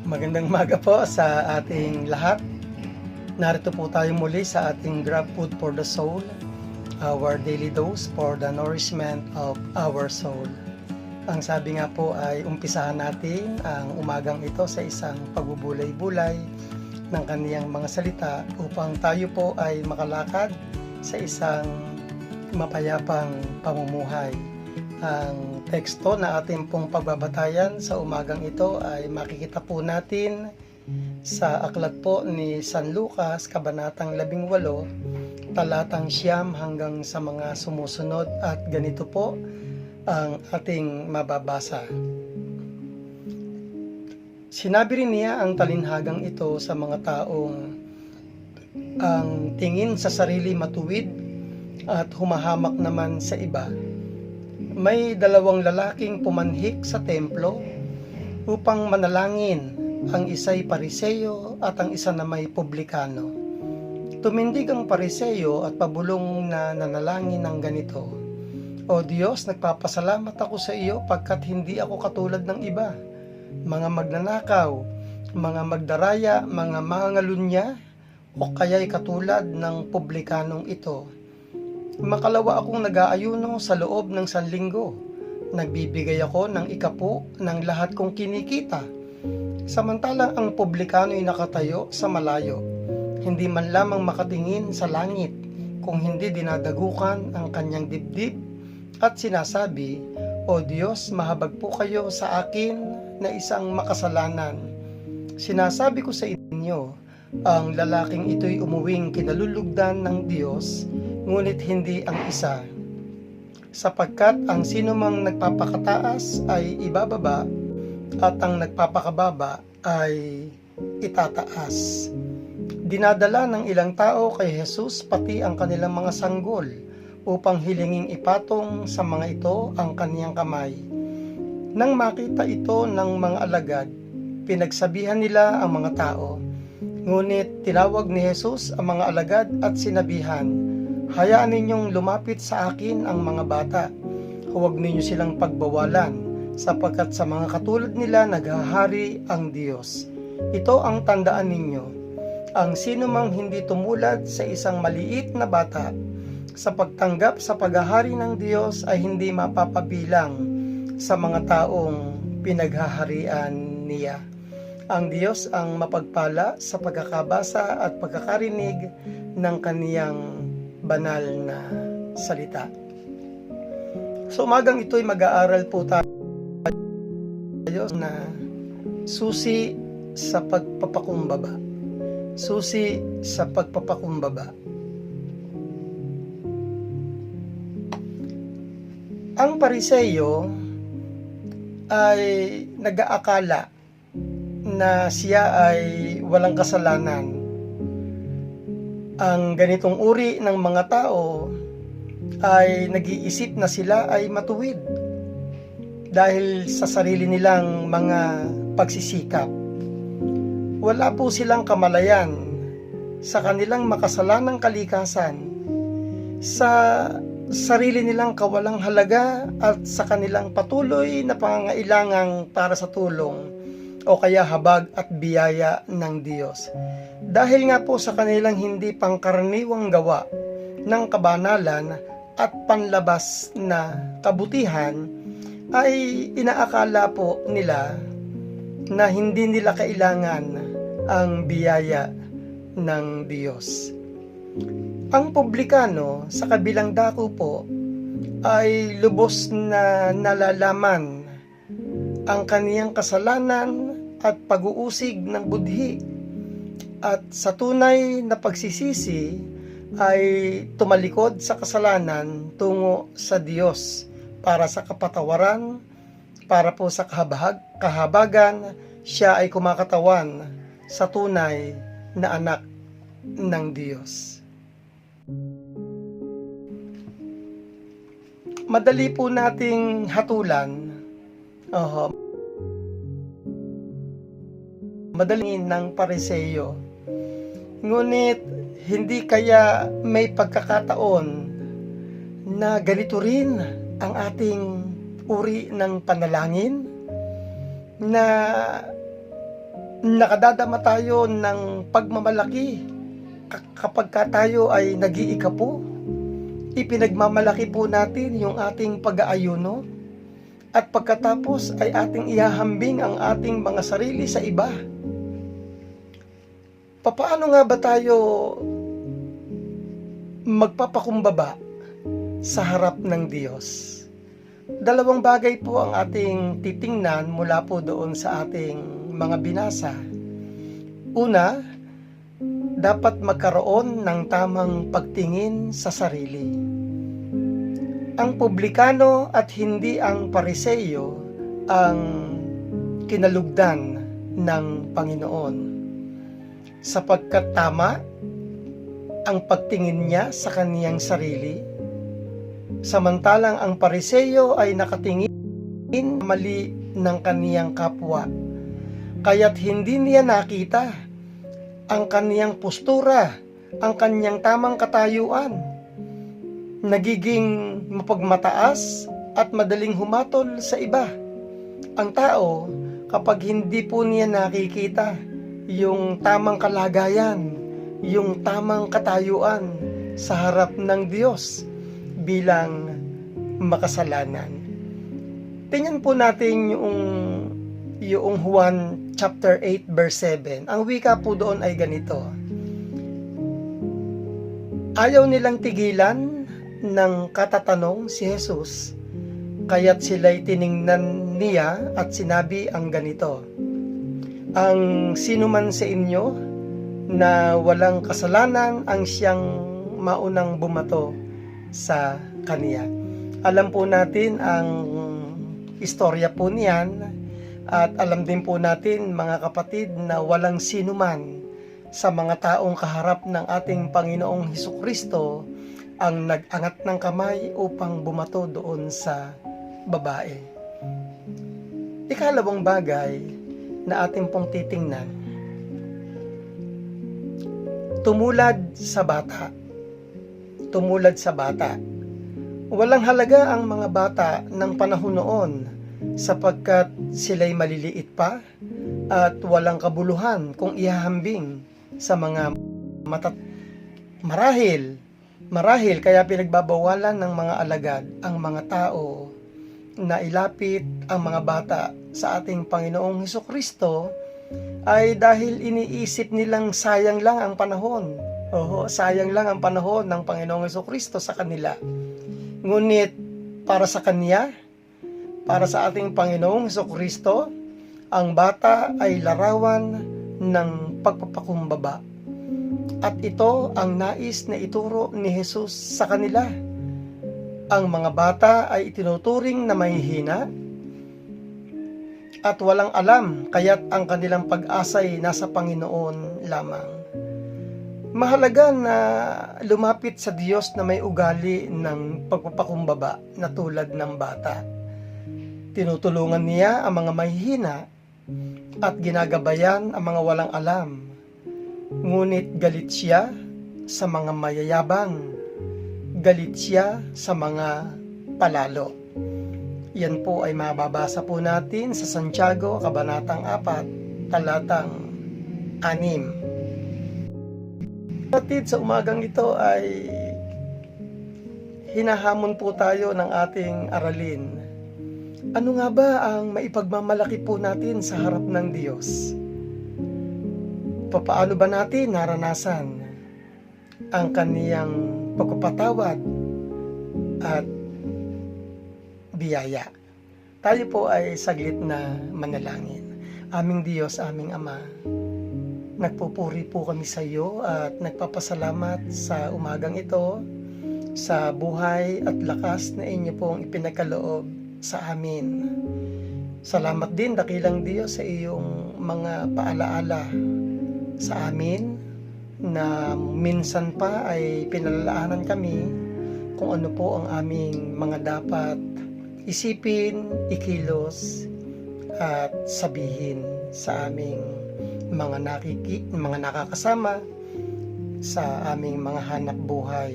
Magandang umaga po sa ating lahat. Narito po tayo muli sa ating Grab Food for the Soul, our daily dose for the nourishment of our soul. Ang sabi nga po ay umpisahan natin ang umagang ito sa isang pagbubulay-bulay ng kaniyang mga salita upang tayo po ay makalakad sa isang mapayapang pamumuhay. Ang teksto na ating pong pagbabatayan sa umagang ito ay makikita po natin sa aklat po ni San Lucas, Kabanatang 18, talatang 9 hanggang sa mga sumusunod, at ganito po ang ating mababasa. Sinabi rin niya ang talinhagang ito sa mga taong ang tingin sa sarili matuwid at humahamak naman sa iba. May dalawang lalaking pumanhik sa templo upang manalangin. Ang isa'y pariseyo at ang isa na may publikano. Tumindig ang pariseyo at pabulong na nanalangin ng ganito: O Diyos, nagpapasalamat ako sa iyo pagkat hindi ako katulad ng iba, mga magnanakaw, mga magdaraya, mga mangangalunya, o kaya'y katulad ng publikanong ito. Makalawa akong nag-aayuno sa loob ng 1 linggo. Nagbibigay ako ng 10 ng lahat kong kinikita. Samantalang ang publikano'y nakatayo sa malayo, hindi man lamang makatingin sa langit, kung hindi dinadagukan ang kanyang dibdib at sinasabi, O Diyos, mahabag po kayo sa akin na isang makasalanan. Sinasabi ko sa inyo, ang lalaking ito'y umuwing kinalulugdan ng Diyos, ngunit hindi ang isa, sapagkat ang sinumang nagpapakataas ay ibababa at ang nagpapakababa ay itataas. Dinadala ng ilang tao kay Jesus pati ang kanilang mga sanggol upang hilinging ipatong sa mga ito ang kaniyang kamay. Nang makita ito ng mga alagad, pinagsabihan nila ang mga tao. Ngunit tinawag ni Jesus ang mga alagad at sinabihan, Hayaan ninyong lumapit sa akin ang mga bata. Huwag ninyo silang pagbawalan, sapagkat sa mga katulad nila naghahari ang Diyos. Ito ang tandaan ninyo. Ang sino mang hindi tumulad sa isang maliit na bata, sa pagtanggap sa paghahari ng Diyos ay hindi mapapabilang sa mga taong pinaghaharian niya. Ang Diyos ang mapagpala sa pagkakabasa at pagkakarinig ng kaniyang banal na salita. So umagang ito'y mag-aaral po tayo na susi sa pagpapakumbaba. Susi sa pagpapakumbaba. Ang pariseyo ay nag-aakala na siya ay walang kasalanan. Ang ganitong uri ng mga tao ay nag-iisip na sila ay matuwid dahil sa sarili nilang mga pagsisikap. Wala po silang kamalayan sa kanilang makasalanang kalikasan, sa sarili nilang kawalang halaga at sa kanilang patuloy na pangangailangang para sa tulong o kaya habag at biyaya ng Diyos. Dahil nga po sa kanilang hindi pangkaraniwang gawa ng kabanalan at panlabas na kabutihan, ay inaakala po nila na hindi nila kailangan ang biyaya ng Diyos. Ang publikano sa kabilang dako po ay lubos na nalalaman ang kaniyang kasalanan at pag-uusig ng budhi, at sa tunay na pagsisisi ay tumalikod sa kasalanan tungo sa Diyos para sa kapatawaran para po sa kahabagan, siya ay kumakatawan sa tunay na anak ng Diyos. Madali po nating hatulan, madali ng Pariseyo. Ngunit hindi kaya may pagkakataon na ganito rin ang ating uri ng panalangin, na nakadadama tayo ng pagmamalaki kapag tayo ay nag-iikapo. Ipinagmamalaki po natin yung ating pag-aayuno, at pagkatapos ay ating ihahambing ang ating mga sarili sa iba. Papaano nga ba tayo magpapakumbaba sa harap ng Diyos? Dalawang bagay po ang ating titingnan mula po doon sa ating mga binasa. Una, dapat magkaroon ng tamang pagtingin sa sarili. Ang publikano at hindi ang Pariseyo ang kinalugdan ng Panginoon, sapagkat tama ang pagtingin niya sa kaniyang sarili, samantalang ang Pariseyo ay nakatingin mali ng kaniyang kapwa, kaya't hindi niya nakita ang kaniyang postura, ang kaniyang tamang katayuan. Nagiging mapagmataas at madaling humatol sa iba. Ang tao, kapag hindi po niya nakikita yung tamang kalagayan, yung tamang katayuan sa harap ng Diyos bilang makasalanan. Tingnan po natin yung Juan chapter 8 verse 7. Ang wika po doon ay ganito: ayaw nilang tigilan ng katatanong si Jesus, kaya't sila'y tiningnan niya at sinabi ang ganito: ang sinuman sa inyo na walang kasalanan ang siyang maunang bumato sa kaniya. Alam po natin ang istorya po niyan, at alam din po natin, mga kapatid, na walang sinuman sa mga taong kaharap ng ating Panginoong Hesukristo ang nag-angat ng kamay upang bumato doon sa babae. Ikalawang bagay na ating pong titingnan, tumulad sa bata. Tumulad sa bata. Walang halaga ang mga bata ng panahon noon, sapagkat sila'y maliliit pa at walang kabuluhan kung ihahambing sa mga marahil kaya pinagbabawalan ng mga alagad ang mga tao na ilapit ang mga bata sa ating Panginoong Hesukristo, ay dahil iniisip nilang sayang lang ang panahon. Sayang lang ang panahon ng Panginoong Hesukristo sa kanila. Ngunit para sa Kanya, para sa ating Panginoong Hesukristo, ang bata ay larawan ng pagpapakumbaba. At ito ang nais na ituro ni Jesus sa kanila. Ang mga bata ay itinuturing na mahihina at walang alam, kaya't ang kanilang pag-asa'y nasa Panginoon lamang. Mahalaga na lumapit sa Diyos na may ugali ng pagpapakumbaba na tulad ng bata. Tinutulungan niya ang mga mahihina at ginagabayan ang mga walang alam. Ngunit galit siya sa mga mayayabang, galit siya sa mga palalo. Yan po ay mababasa po natin sa Santiago, Kabanatang 4, Talatang 6. Kapatid, sa umagang ito ay hinahamon po tayo ng ating aralin. Ano nga ba ang maipagmamalaki po natin sa harap ng Diyos? Paano ba natin naranasan ang kaniyang pagpapatawad at biyaya? Tayo po ay saglit na manalangin. Aming Diyos, aming Ama, nagpupuri po kami sa iyo at nagpapasalamat sa umagang ito, sa buhay at lakas na inyo pong ipinagkaloob sa amin. Salamat din, dakilang Diyos, sa iyong mga paalaala sa amin na minsan pa ay pinalalaanan kami kung ano po ang aming mga dapat isipin, ikilos at sabihin sa aming mga nakakasama sa aming mga hanap buhay.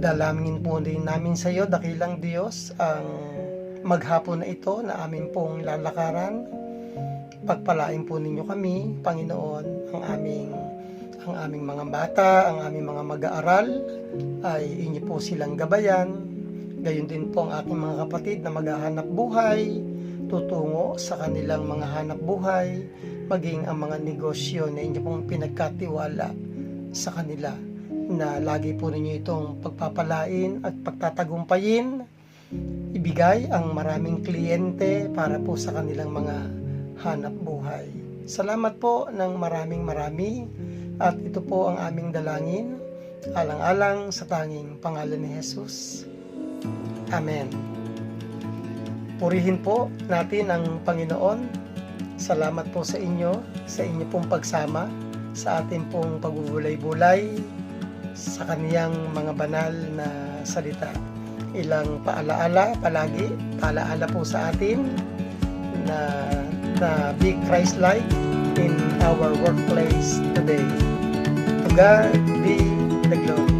Dalangin po din namin sa iyo, dakilang Diyos, ang maghapon na ito na amin pong lalakaran. Pagpalain po ninyo kami, Panginoon, ang aming mga bata, ang aming mga mag-aaral, ay inyo po silang gabayan. Gayon din po ang aking mga kapatid na maghahanap buhay, tutungo sa kanilang mga hanap buhay, maging ang mga negosyo na inyo pong pinagkatiwala sa kanila, na lagi po ninyo itong pagpapalain at pagtatagumpayin, ibigay ang maraming kliyente para po sa kanilang mga hanap buhay. Salamat po ng maraming at ito po ang aming dalangin, alang-alang sa tanging pangalan ni Jesus. Amen. Purihin po natin ang Panginoon. Salamat po sa inyo pong pagsama sa ating pong pagbubulay-bulay sa kaniyang mga banal na salita. Ilang paalaala po sa atin na be Christ-like in our workplace today. To God be the glory.